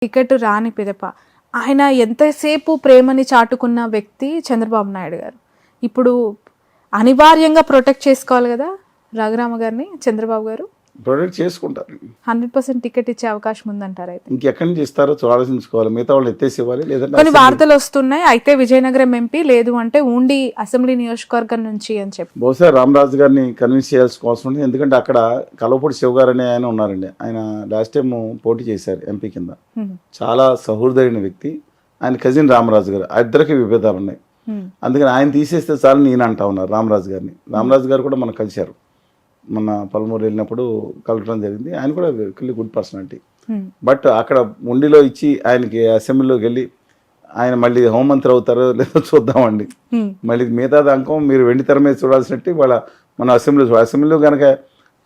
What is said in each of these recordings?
Ticket రాని పిదప ఆయన ఎంతసేపు ప్రేమని చాటుకున్న వ్యక్తి చంద్రబాబు నాయుడు గారు. ఇప్పుడు అనివార్యంగా ప్రొటెక్ట్ చేసుకోవాలి కదా రఘురామ గారిని చంద్రబాబు గారు. ప్రొటెక్ట్ చేసుకుంటారు. 100% టికెట్ ఇచ్చే అవకాశం ఉందంటారు. అయితే ఇంకెక్కడి నుంచి ఇస్తారో ఆలోచించుకోవాలి. మిగతా వాళ్ళు ఎత్తేసి ఇవ్వాలి. లేదంటే కొన్ని వార్తలు వస్తున్నాయి, అయితే విజయనగరం ఎంపీ లేదు అంటే ఉండి అసెంబ్లీ నియోజకవర్గం నుంచి అని చెప్పి. బహుశా రామరాజు గారిని కన్విన్స్ చేయాల్సిన అవసరం ఉంది. ఎందుకంటే అక్కడ కలవపూడి శివ గారు అనే ఆయన ఉన్నారండి. ఆయన లాస్ట్ టైం పోటీ చేశారు ఎంపీ కింద. చాలా సహృదయమైన వ్యక్తి. ఆయన కజిన్ రామరాజు గారు, ఆ ఇద్దరికి విభేదాలు ఉన్నాయి. అందుకని ఆయన తీసేస్తే చాలు నేను అంటా ఉన్నారు రామరాజు గారిని. రామరాజు గారు కూడా మనం కలిశారు, మొన్న పల్మూరు వెళ్ళినప్పుడు కలవడం జరిగింది. ఆయన కూడా గుడ్ పర్సనాలిటీ. బట్ అక్కడ ఉండిలో ఇచ్చి ఆయనకి అసెంబ్లీలోకి వెళ్ళి ఆయన మళ్ళీ హోంమంత్రి అవుతారో లేదో చూద్దామండి. మళ్ళీ మిగతా అంకం మీరు వెండి తెర మీద చూడాల్సినట్టు వాళ్ళ మన అసెంబ్లీలో కనుక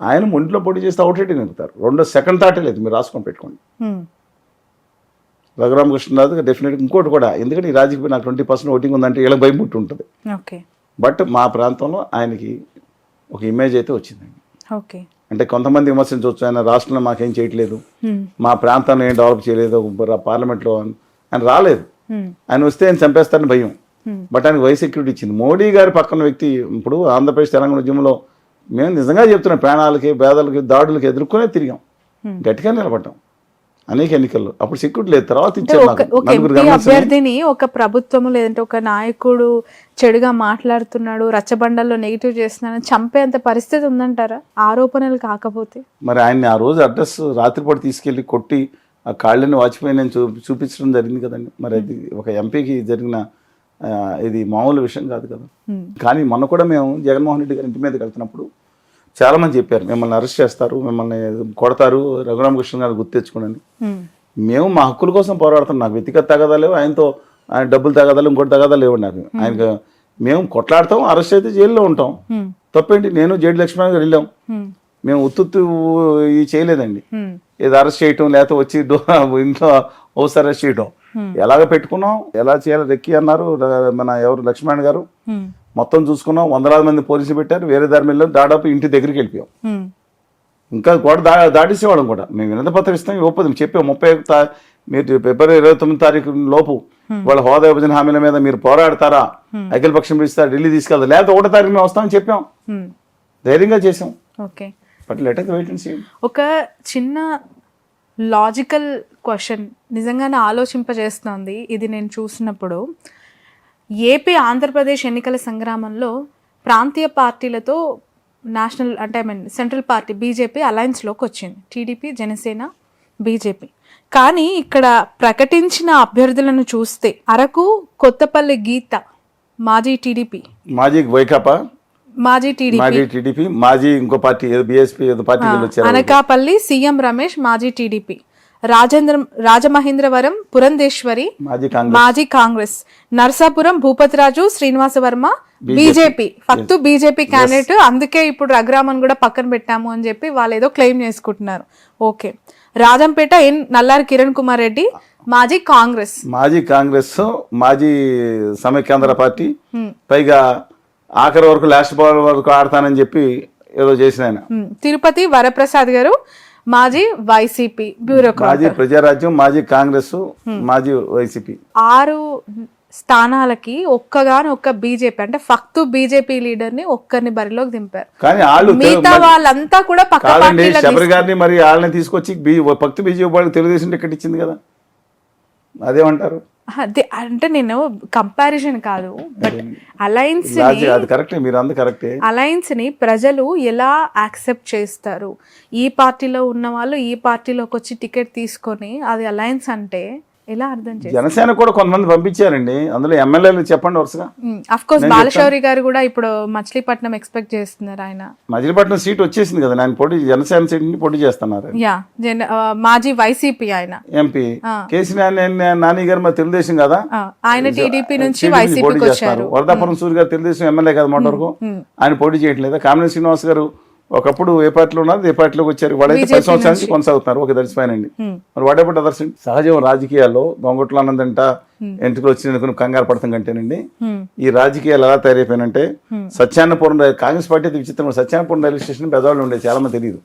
ఆయన ఒంట్లో పోటీ చేస్తే అవుట్ రేటింగ్ నిలుపుతారు. రెండో సెకండ్ థాటే లేదు, మీరు రాసుకొని పెట్టుకోండి. రఘురామకృష్ణరాజు డెఫినెట్గా ఇంకోటి కూడా, ఎందుకంటే ఈ రాజకీయ నాకు 20% ఓటింగ్ ఉందంటే వీళ్ళకి భయం పుట్టి ఉంటుంది. బట్ మా ప్రాంతంలో ఆయనకి ఒక ఇమేజ్ అయితే వచ్చిందండి. అంటే కొంతమంది విమర్శించవచ్చు, ఆయన రాష్ట్రంలో మాకేం చేయట్లేదు, మా ప్రాంతాన్ని ఏం డెవలప్ చేయలేదు, పార్లమెంట్లో ఆయన రాలేదు. ఆయన వస్తే ఆయన చంపేస్తారని భయం. బట్ ఆయనకు వై సెక్యూరిటీ ఇచ్చింది. మోడీ గారి పక్కన వ్యక్తి. ఇప్పుడు ఆంధ్రప్రదేశ్ తెలంగాణ ఉద్యమంలో మేము నిజంగా చెప్తున్నాం, ప్రాణాలకి పేదలకి దాడులకి ఎదుర్కొనే తిరిగాం, గట్టిగా నిలబడ్డాం అనేక ఎన్నికల్లో. అప్పుడు సెక్యూరిటీ లేదు, తర్వాత ఇచ్చారు. అభ్యర్థిని ఒక ప్రభుత్వము లేదంటే ఒక నాయకుడు చెడుగా మాట్లాడుతున్నాడు, రచ్చబండల్లో నెగిటివ్ చేస్తున్నాడు, చంపేంత పరిస్థితి ఉందంటారా ఆరోపణలు కాకపోతే? మరి ఆయన్ని ఆ రోజు అడ్రస్ రాత్రిపూట తీసుకెళ్లి కొట్టి ఆ కాళ్ళని వాచిపోయి చూపించడం జరిగింది కదండి. మరి అది ఒక ఎంపీకి జరిగిన ఇది మామూలు విషయం కాదు కదా. కానీ మొన్న కూడా మేము జగన్మోహన్ రెడ్డి గారి ఇంటి మీదకి వెళ్తున్నప్పుడు చాలా మంది చెప్పారు, మిమ్మల్ని అరెస్ట్ చేస్తారు, మిమ్మల్ని కొడతారు, రఘురామకృష్ణ గారు గుర్తు తెచ్చుకోండి. మేము మా హక్కుల కోసం పోరాడుతున్నాం. నాకు వ్యక్తిగత తగాదా లేవు, ఆయనతో ఆయన డబ్బులు తగాదాలు ఇంకోటి తగాదా లేవు. నాకు ఆయనకు మేము కొట్లాడతాం, అరెస్ట్ అయితే జైల్లో ఉంటాం, తప్పేంటి? నేను జేడి లక్ష్మణ్ గారు వెళ్ళాం, మేము ఉత్తు ఇది చేయలేదండి. ఏదో అరెస్ట్ చేయటం లేకపోతే వచ్చి ఇంట్లో హౌస్ అరెస్ట్ చేయటం ఎలాగ పెట్టుకున్నాం, ఎలా చేయాలి రెక్కి అన్నారు మన ఎవరు లక్ష్మణ్ గారు. మొత్తం చూసుకున్నాం, వందలాది మంది పోలీసులు పెట్టారు, వేరే దారి మీద దాదాపు ఇంటి దగ్గరికి వెళ్ళిపోయాం. ఇంకా కూడా దాటేసేవాళ్ళం కూడా. మేము వినతి పత్రం ఇస్తాం, ఇవ్వదు చెప్పాం 30 మీరు ఫిబ్రవరి 29 తారీఖు లోపు వాళ్ళ హోదా విభజన హామీల మీద మీరు పోరాడతారా, అఖిల పక్షం పిలుస్తారా, ఢిల్లీ తీసుకెళ్తారు, లేకపోతే 1వ తారీఖు మేము వస్తామని చెప్పాం, ధైర్యంగా చేసాం. But let us wait and see. ఒక చిన్న లాజికల్ క్వశ్చన్ నిజంగానే ఆలోచింపజేస్తుంది ఇది నేను చూసినప్పుడు. ఏపీ ఆంధ్రప్రదేశ్ ఎన్నికల సంగ్రామంలో ప్రాంతీయ పార్టీలతో నేషనల్ అంటే సెంట్రల్ పార్టీ బీజేపీ అలయన్స్లోకి వచ్చింది, టీడీపీ, జనసేన, బీజేపీ. కానీ ఇక్కడ ప్రకటించిన అభ్యర్థులను చూస్తే అరకు, కొత్తపల్లి గీత మాజీ టీడీపీ, మాజీ వైకాపా, మాజీ టీడీపీ, మాజీ ఇంకో party BSP party, Anakapalli CM Ramesh మాజీ టీడీపీ, రాజమహేంద్రవరం పురంధేశ్వరి మాజీ కాంగ్రెస్, నర్సాపురం భూపతిరాజు శ్రీనివాస వర్మ బీజేపీ, ఫక్తు బీజేపీ క్యాండిడేట్. అందుకే ఇప్పుడు రఘురామన్ కూడా పక్కన పెట్టాము అని చెప్పి వాళ్ళు ఏదో క్లెయిమ్ చేసుకుంటున్నారు. ఓకే. రాజంపేట నల్లారి కిరణ్ కుమార్ రెడ్డి మాజీ కాంగ్రెస్, మాజీ సమైక్యాంధ్ర పార్టీ, పైగా ఆఖరి వరకు లాస్ట్ బాల్ వరకు ఆడతానని చెప్పి ఏదో చేసిన ఆయన. తిరుపతి వరప్రసాద్ గారు మాజీ వైసీపీ బ్యూరోక్రాట్, మాజీ ప్రజారాజ్యం, మాజీ కాంగ్రెస్, మాజీ వైసీపీ. 6 స్థానాలకి ఒక్క బీజేపీ అంటే ఫక్తు బీజేపీ లీడర్ ని ఒక్కరిని బరిలోకి దింపారు. కానీ వాళ్ళు మిగతా వాళ్ళంతా కూడా శబరి గారిని మరి వాళ్ళని తీసుకొచ్చి ఫక్తు బీజేపీ వాళ్ళకి తెలుగుదేశం టికెట్ ఇచ్చింది కదా, అదేమంటారు? అంటే నేను కంపారిజన్ కాదు, బట్ అలయన్స్ ని ప్రజలు ఎలా యాక్సెప్ట్ చేస్తారు? ఈ పార్టీలో ఉన్న వాళ్ళు ఈ పార్టీలోకి వచ్చి టికెట్ తీసుకొని అది అలయన్స్ అంటే ఎలా అర్థం చేస్తారు? జనసేన కూడా కొంతమంది పంపించారండి, అందులో ఎమ్మెల్యేలు చెప్పండి వరుసగా. అఫ్ కోర్స్ బాలశౌరి గారు కూడా ఇప్పుడు మచిలీపట్నం ఎక్స్పెక్ట్ చేస్తున్నారు. ఆయన మచిలీపట్నం సీట్ వచ్చేసింది కదా, ఆయన పోటీ జనసేన సీట్ ని పోటీ చేస్తున్నారు. మాజీ వైసీపీ ఆయన ఎంపీ కేసీఆర్ నాని గారు మరి తెలుగుదేశం కదా, ఆయన టీడీపీ నుంచి వైసీపీకి వచ్చారు. వరదాపురం సూర్య గారు తెలుగుదేశం ఎమ్మెల్యే కదా మొన్న వరకు, ఆయన పోటీ చేయట్లేదు. కామినేని శ్రీనివాస్ గారు ఒకప్పుడు ఏ పార్టీలో ఉన్నారు, ఏ పార్టీలోకి వచ్చారు, వాళ్ళైతే 10 సంవత్సరాల నుంచి కొనసాగుతున్నారు. ఒక దర్శపోయానండి. మరి వాడేపటి అదర్స్ సహజం రాజకీయాల్లో దొంగట్లు అన్నదంట ఎంట్రీలు వచ్చి కంగారు పడతాం కంటేనండి. ఈ రాజకీయాలు ఎలా తయారైపోయినంటే, సత్యాన్నపురం కాంగ్రెస్ పార్టీ అయితే విచిత్రం. సత్యాన్నపురం రైల్వే స్టేషన్ బెజవాడలో ఉండేది, చాలా మంది తెలియదు.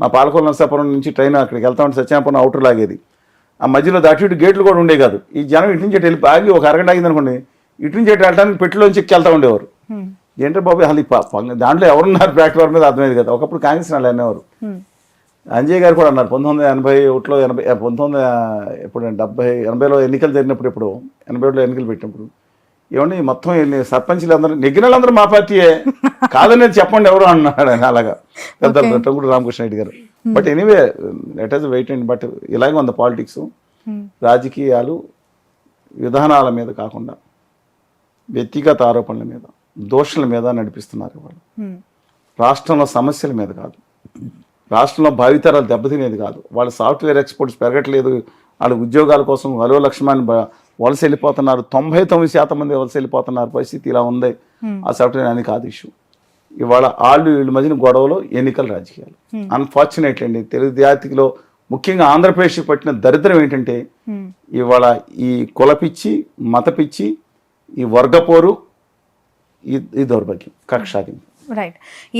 మా పాలకొల్లు నరసాపురం నుంచి ట్రైన్ అక్కడికి వెళ్తా ఉంటే సత్యాన్నపురం అవుటర్ లాగేది. ఆ మధ్యలో అటు ఇటు గేట్లు కూడా ఉండే కాదు. ఈ జనం ఇటు నుంచి వెళ్ళి ఆగి ఒక అరగంట ఆగింది అనుకోండి, ఇటు నుంచి ఎటు వెళ్ళడానికి పెట్టిలోంచి ఎక్కి వెళ్తూ ఉండేవారు. ఏంటంటే బాబు అసలు దాంట్లో ఎవరున్నారు ప్లాట్ఫామ్ మీద అర్థమైంది కదా. ఒకప్పుడు కాంగ్రెస్ వాళ్ళు అనేవారు. అంజయ్ గారు కూడా అన్నారు 1981లో 80లో ఎన్నికలు జరిగినప్పుడు, 87లో ఎన్నికలు పెట్టినప్పుడు, ఏమండి మొత్తం సర్పంచ్లు అందరూ నెగ్గిన వాళ్ళందరూ మా పార్టీయే కాదనేది చెప్పండి ఎవరు అన్నాడు ఆయన. అలాగా పెద్దలు టంగుడు రామకృష్ణ రెడ్డి గారు. But anyway let us wait and but ఇలాగే ఉంది పాలిటిక్స్. రాజకీయాలు విధానాల మీద కాకుండా వ్యక్తిగత ఆరోపణల మీద, దోషుల మీద నడిపిస్తున్నారు వాళ్ళు. రాష్ట్రంలో సమస్యల మీద కాదు, రాష్ట్రంలో భావితరాలు దెబ్బతినేది కాదు. వాళ్ళ సాఫ్ట్వేర్ ఎక్స్పోర్ట్స్ పెరగట్లేదు, వాళ్ళ ఉద్యోగాల కోసం వలో లక్ష్యాన్ని వలస వెళ్ళిపోతున్నారు. 99% మంది వలస వెళ్ళిపోతున్నారు. పరిస్థితి ఇలా ఉంది. ఆ సాఫ్ట్వేర్ అని కాదు ఇష్యూ. ఇవాళ వీళ్ళ మధ్యన గొడవలో ఎన్నికల రాజకీయాలు. అన్ఫార్చునేట్లీ అండి తెలుగు జాతిలో ముఖ్యంగా ఆంధ్రప్రదేశ్ పట్టిన దరిద్రం ఏంటంటే ఇవాళ ఈ కులపిచ్చి, మతపిచ్చి, ఈ వర్గపోరు, ఈ దౌర్భాగ్యం, కక్షాదింపు. రైట్.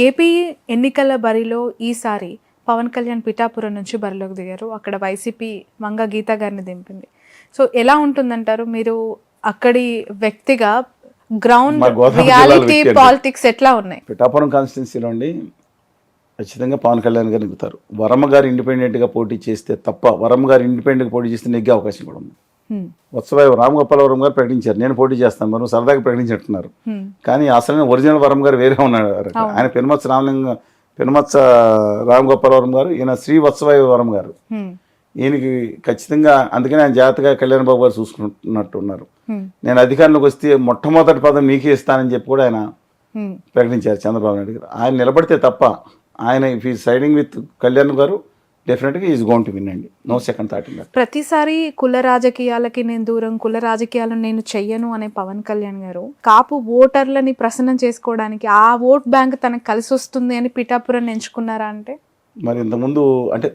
ఏపీ ఎన్నికల బరిలో ఈసారి పవన్ కళ్యాణ్ పిఠాపురం నుంచి బరిలోకి దిగారు. అక్కడ వైసీపీ వంగ గీత గారిని దింపింది. సో ఎలా ఉంటుందంటారు మీరు అక్కడి వ్యక్తిగా? గ్రౌండ్ రియాలిటీ పాలిటిక్స్ ఎట్లా ఉన్నాయి? పిఠాపురం కాన్స్టిట్యున్సీలో అండి ఖచ్చితంగా పవన్ కళ్యాణ్ గారు నెగ్గుతారు. వరమ్మ గారు ఇండిపెండెంట్గా పోటీ చేస్తే తప్ప, వరమ్మ గారు ఇండిపెండెంట్గా పోటీ చేస్తే నెగ్గే అవకాశం కూడా ఉంది. వత్సవాయి రామగోపాలవరం గారు ప్రకటించారు నేను పోటీ చేస్తాను, మరి సరదాగా ప్రకటించినట్టున్నారు. కానీ అసలు ఒరిజినల్ వరం గారు వేరే ఉన్నాడు. ఆయన పెనుమత్స రామగోపాలవరం గారు, ఈయన శ్రీ వత్సవాయి వరం గారు. ఈయనకి ఖచ్చితంగా అందుకని ఆయన జాగ్రత్తగా కళ్యాణ్ బాబు గారు చూసుకుంటున్నట్టు ఉన్నారు. నేను అధికారంలోకి వస్తే మొట్టమొదటి పదం మీకే ఇస్తానని చెప్పి కూడా ఆయన ప్రకటించారు చంద్రబాబు నాయుడు గారు. ఆయన నిలబడితే తప్ప, ఆయన ఇఫ్ ఈ సైడింగ్ విత్ కళ్యాణ్ గారు డెఫినెట్గా ఈజ్ గోయింగ్ టు విన్ అండి. No second thought. ప్రతిసారి కుల రాజకీయాలకి నేను దూరం, కుల రాజకీయాలను నేను చెయ్యను అనే పవన్ కళ్యాణ్ గారు కాపు ఓటర్లని ప్రసన్నం చేసుకోవడానికి, ఆ ఓట్ బ్యాంక్ తనకు కలిసి వస్తుంది అని పిఠాపురం ఎంచుకున్నారా? అంటే మరి ఇంతకుముందు అంటే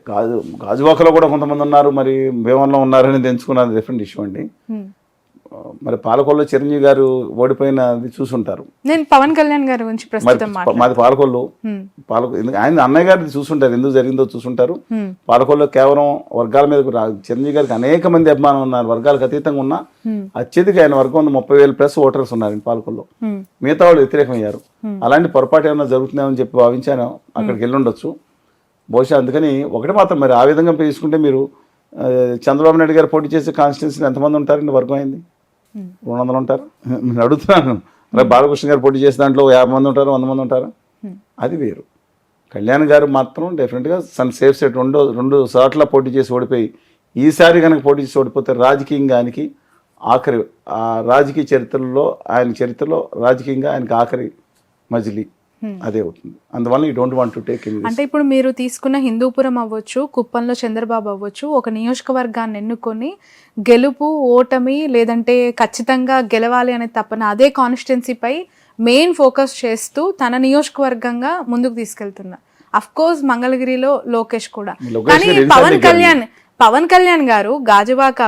గాజువాకలో కూడా కొంతమంది ఉన్నారు, మరి భీమవరంలో ఉన్నారని ఎంచుకున్నారు, డిఫరెంట్ ఇష్యూ అండి. మరి పాలకొల్లో చిరంజీవి గారు ఓడిపోయినది చూసుంటారు. నేను పవన్ కళ్యాణ్ గారి గురించి ప్రస్తుతం మాది పాలకొల్లు. ఆయన అన్నయ్య గారిది చూసుంటారు, ఎందుకు జరిగిందో చూసుంటారు. పాలకొల్లో కేవలం వర్గాల మీద చిరంజీవి గారికి అనేక మంది అభిమానం ఉన్నారు. వర్గాలకు అతీతంగా ఉన్న అత్యధిక ఆయన వర్గం ఉన్న 30,000+ ఓటర్స్ ఉన్నారు పాలకొల్లో. మిగతా వాళ్ళు వ్యతిరేకమయ్యారు. అలాంటి పొరపాటు ఏమైనా జరుగుతుందేమని చెప్పి భావించాను. అక్కడికి వెళ్ళి ఉండొచ్చు బహుశా. అందుకని ఒకటి మాత్రం, మరి ఆ విధంగా తీసుకుంటే మీరు చంద్రబాబు నాయుడు గారు పోటీ చేసే కాన్స్టిట్యున్సీలో ఎంతమంది ఉంటారండి? వర్గం అయింది 200 ఉంటారు. నేను అడుగుతున్నాను. బాలకృష్ణ గారు పోటీ చేసే దాంట్లో 50 మంది ఉంటారు, 100 మంది ఉంటారు. అది వేరు. కళ్యాణ్ గారు మాత్రం డెఫినెట్గా సేఫ్ సెట్ రెండు సార్లు పోటీ చేసి ఓడిపోయి, ఈసారి కనుక పోటీ చేసి ఓడిపోతే రాజకీయంగా ఆయనకి ఆఖరి రాజకీయ చరిత్రలో, ఆయన చరిత్రలో రాజకీయంగా ఆయనకి ఆఖరి మజిలీ అదే అవుతుంది. అందువల్ల you don't want to take in. అంటే ఇప్పుడు మీరు తీసుకున్న హిందూపురం అవ్వచ్చు, కుప్పంలో చంద్రబాబు అవ్వచ్చు, ఒక నియోజకవర్గాన్ని ఎన్నుకొని గెలుపు, ఓటమి, లేదంటే ఖచ్చితంగా గెలవాలి అనే తపన అదే కాన్స్టిట్యున్సీపై మెయిన్ ఫోకస్ చేస్తూ తన నియోజకవర్గంగా ముందుకు తీసుకెళ్తున్నా. అఫ్ కోర్స్ మంగళగిరిలో లోకేష్ కూడా. కానీ పవన్ కళ్యాణ్ గారు గాజువాక